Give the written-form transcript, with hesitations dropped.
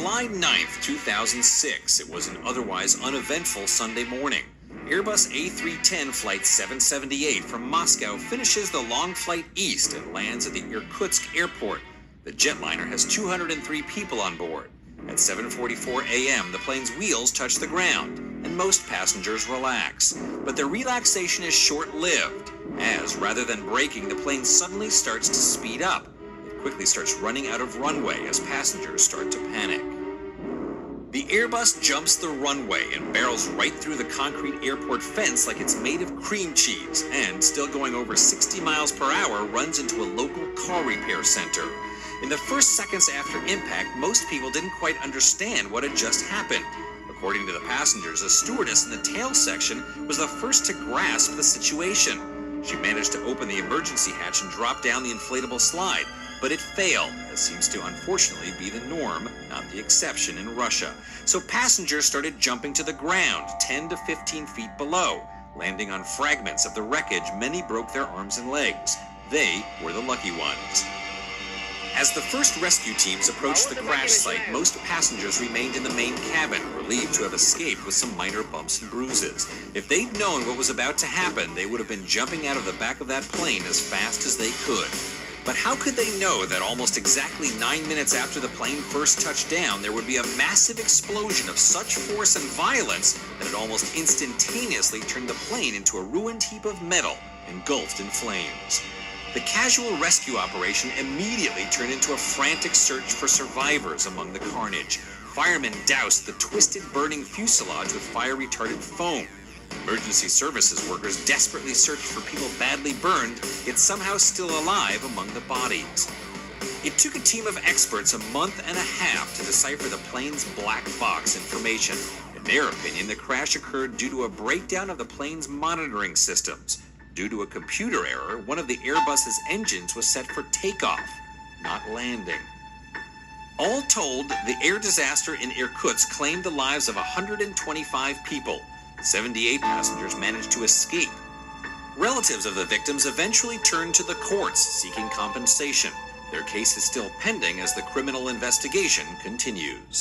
July 9th, 2006, it was an otherwise uneventful Sunday morning. Airbus A310 Flight 778 from Moscow finishes the long flight east and lands at the Irkutsk airport. The jetliner has 203 people on board. At 7:44 a.m., the plane's wheels touch the ground, and most passengers relax. But their relaxation is short-lived, as rather than braking, the plane suddenly starts to speed up. It quickly starts running out of runway as passengers start to panic. The Airbus jumps the runway and barrels right through the concrete airport fence like it's made of cream cheese, and still going over 60 miles per hour, runs into a local car repair center. In the first seconds after impact, most people didn't quite understand what had just happened. According to the passengers, a stewardess in the tail section was the first to grasp the situation. She managed to open the emergency hatch and drop down the inflatable slide, but it failed, as seems to unfortunately be the norm, not the exception in Russia. So passengers started jumping to the ground, 10 to 15 feet below. Landing on fragments of the wreckage, many broke their arms and legs. They were the lucky ones. As the first rescue teams approached the crash site, most passengers remained in the main cabin, relieved to have escaped with some minor bumps and bruises. If they'd known what was about to happen, they would have been jumping out of the back of that plane as fast as they could. But how could they know that almost exactly 9 minutes after the plane first touched down, there would be a massive explosion of such force and violence that it almost instantaneously turned the plane into a ruined heap of metal, engulfed in flames? The casual rescue operation immediately turned into a frantic search for survivors among the carnage. Firemen doused the twisted, burning fuselage with fire-retardant foam. Emergency services workers desperately searched for people badly burned, yet somehow still alive among the bodies. It took a team of experts a month and a half to decipher the plane's black box information. In their opinion, the crash occurred due to a breakdown of the plane's monitoring systems. Due to a computer error, one of the Airbus's engines was set for takeoff, not landing. All told, the air disaster in Irkutsk claimed the lives of 125 people. 78 passengers managed to escape. Relatives of the victims eventually turned to the courts seeking compensation. Their case is still pending as the criminal investigation continues.